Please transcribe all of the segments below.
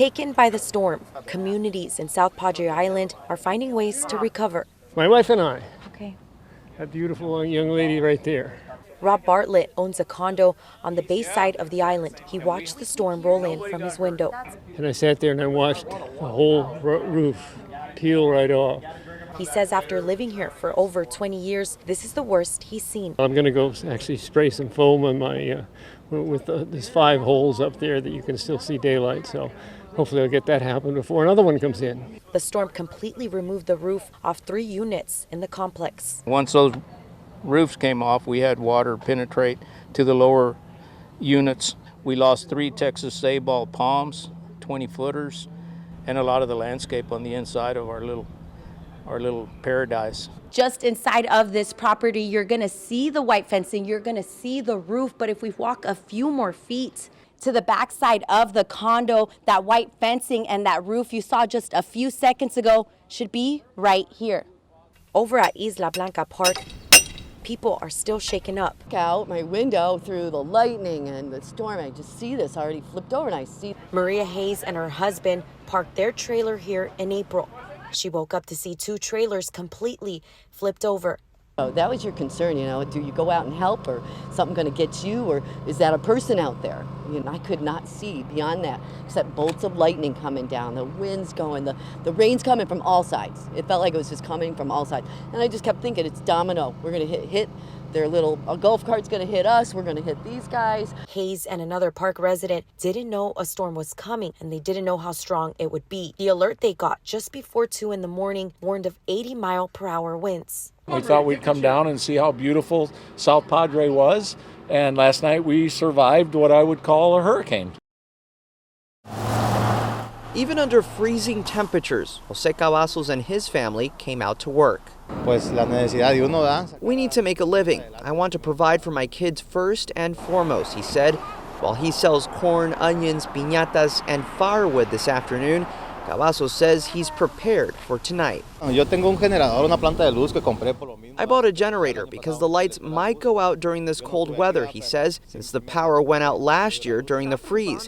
Taken by the storm, communities in South Padre Island are finding ways to recover. My wife and I. Okay. That beautiful young lady right there. Rob Bartlett owns a condo on the bay side of the island. He watched the storm roll in from his window. And I sat there and I watched the whole roof peel right off. He says after living here for over 20 years, this is the worst he's seen. I'm going to go actually spray some foam on my, there's 5 holes up there that you can still see daylight. So hopefully I'll get that happen before another one comes in. The storm completely removed the roof off 3 units in the complex. Once those roofs came off, we had water penetrate to the lower units. We lost 3 Texas say-ball palms, 20-footers, and a lot of the landscape on the inside of our little paradise. Just inside of this property, you're going to see the white fencing, you're going to see the roof, but if we walk a few more feet to the backside of the condo, that white fencing and that roof you saw just a few seconds ago should be right here. Over at Isla Blanca Park, people are still shaken up. Out my window through the lightning and the storm, I just see this already flipped over and I see. Maria Hayes and her husband parked their trailer here in April. She woke up to see 2 trailers completely flipped over. Oh, that was your concern, do you go out and help or something going to get you or is that a person out there? I could not see beyond that except bolts of lightning coming down, the wind's going, the rain's coming from all sides. It felt like it was just coming from all sides. And I just kept thinking it's domino. We're going to hit their a golf cart's going to hit us. We're going to hit these guys. Hayes and another park resident didn't know a storm was coming and they didn't know how strong it would be. The alert they got just before 2 in the morning warned of 80-mile-per-hour winds. We thought we'd come down and see how beautiful South Padre was, and last night we survived what I would call a hurricane. Even under freezing temperatures, Jose Cavazos and his family came out to work. We need to make a living. I want to provide for my kids first and foremost, he said. While he sells corn, onions, piñatas, and firewood this afternoon, Cavazos says he's prepared for tonight. I bought a generator because the lights might go out during this cold weather, he says, since the power went out last year during the freeze.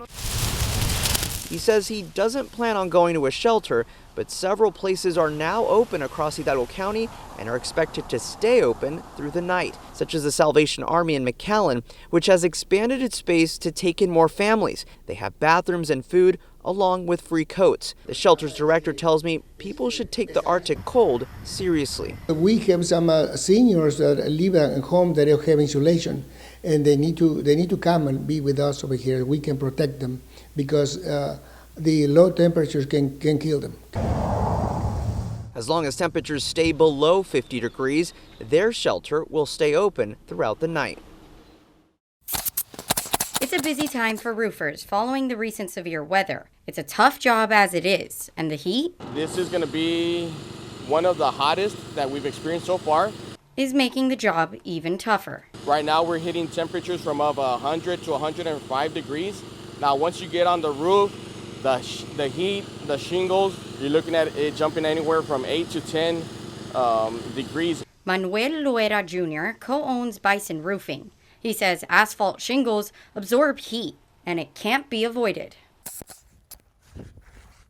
He says he doesn't plan on going to a shelter, but several places are now open across Hidalgo County and are expected to stay open through the night, such as the Salvation Army in McAllen, which has expanded its space to take in more families. They have bathrooms and food, along with free coats. The shelter's director tells me people should take the Arctic cold seriously. We have some seniors that live at home that have insulation, and they need to come and be with us over here. We can protect them because the low temperatures can kill them. As long as temperatures stay below 50 degrees, their shelter will stay open throughout the night. It's a busy time for roofers following the recent severe weather. It's a tough job as it is, and the heat? This is going to be one of the hottest that we've experienced so far. Is making the job even tougher. Right now we're hitting temperatures from 100 to 105 degrees. Now once you get on the roof, the heat, the shingles, you're looking at it jumping anywhere from 8 to 10 degrees. Manuel Loera Jr. co-owns Bison Roofing. He says asphalt shingles absorb heat, and it can't be avoided.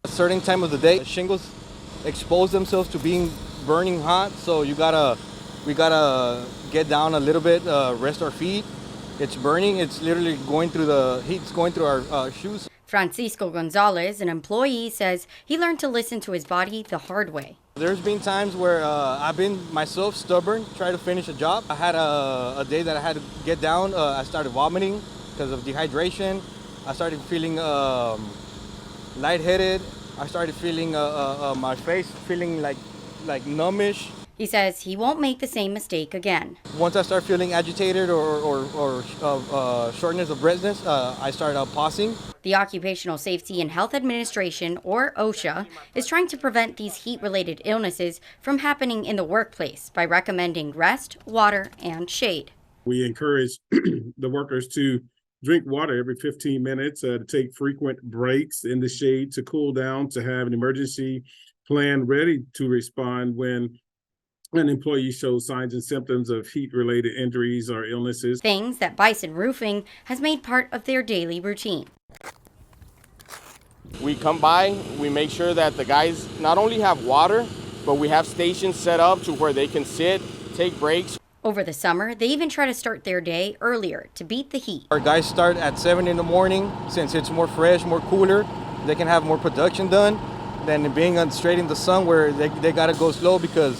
A certain time of the day, the shingles expose themselves to being burning hot, so we gotta get down a little bit, rest our feet. It's burning. It's literally going through the heat's going through our shoes. Francisco Gonzalez, an employee, says he learned to listen to his body the hard way. There's been times where I've been myself stubborn, try to finish a job. I had a day that I had to get down. I started vomiting because of dehydration. I started feeling lightheaded. I started feeling my face feeling like numbish. He says he won't make the same mistake again. Once I start feeling agitated or shortness of breathness, I start pausing. The Occupational Safety and Health Administration, or OSHA, is trying to prevent these heat-related illnesses from happening in the workplace by recommending rest, water, and shade. We encourage the workers to drink water every 15 minutes, to take frequent breaks in the shade to cool down, to have an emergency plan ready to respond when an employee shows signs and symptoms of heat-related injuries or illnesses. Things that Bison Roofing has made part of their daily routine. We come by, we make sure that the guys not only have water, but we have stations set up to where they can sit, take breaks. Over the summer, they even try to start their day earlier to beat the heat. Our guys start at 7 in the morning. Since it's more fresh, more cooler, they can have more production done than being straight in the sun where they got to go slow because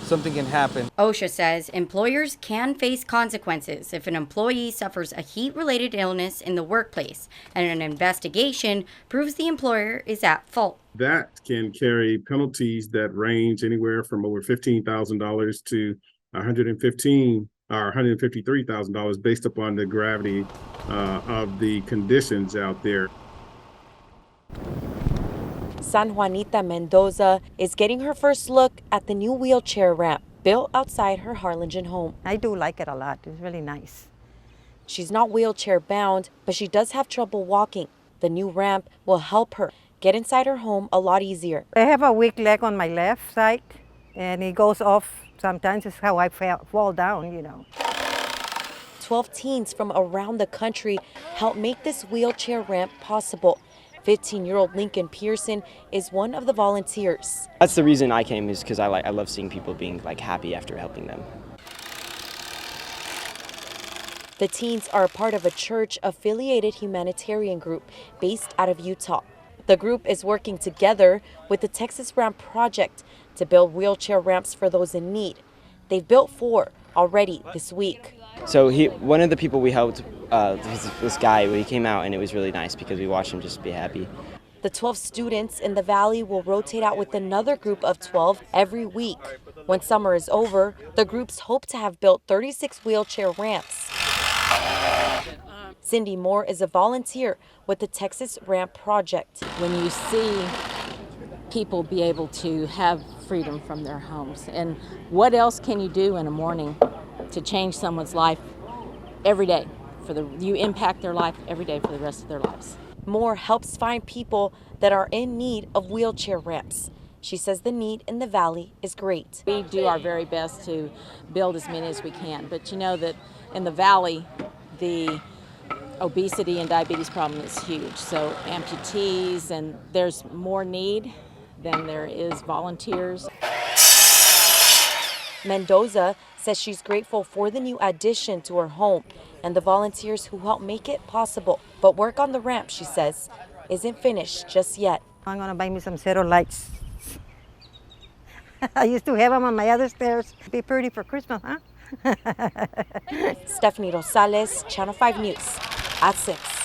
something can happen. OSHA says employers can face consequences if an employee suffers a heat-related illness in the workplace and an investigation proves the employer is at fault. That can carry penalties that range anywhere from over $15,000 to $115,000 or $153,000 based upon the gravity of the conditions out there. San Juanita Mendoza is getting her first look at the new wheelchair ramp built outside her Harlingen home. I do like it a lot. It's really nice. She's not wheelchair bound, but she does have trouble walking. The new ramp will help her get inside her home a lot easier. I have a weak leg on my left side, and it goes off. Sometimes it's how I fall down, you know. 12 teens from around the country help make this wheelchair ramp possible. 15-year-old Lincoln Pearson is one of the volunteers. That's the reason I came, is because I love seeing people being happy after helping them. The teens are a part of a church-affiliated humanitarian group based out of Utah. The group is working together with the Texas Ramp Project to build wheelchair ramps for those in need. They've built 4 already this week. So one of the people we helped, this guy, he came out and it was really nice because we watched him just be happy. The 12 students in the valley will rotate out with another group of 12 every week. When summer is over, the groups hope to have built 36 wheelchair ramps. Cindy Moore is a volunteer with the Texas Ramp Project. When you see people be able to have freedom from their homes, and what else can you do in a morning to change someone's life every day? You impact their life every day for the rest of their lives. Moore helps find people that are in need of wheelchair ramps. She says the need in the valley is great. We do our very best to build as many as we can, but you know that in the valley, the obesity and diabetes problem is huge. So amputees, and there's more need than there is volunteers. Mendoza says she's grateful for the new addition to her home and the volunteers who help make it possible. But work on the ramp, she says, isn't finished just yet. I'm gonna buy me some zero lights. I used to have them on my other stairs. Be pretty for Christmas, huh? Stephanie Rosales, Channel 5 News at 6.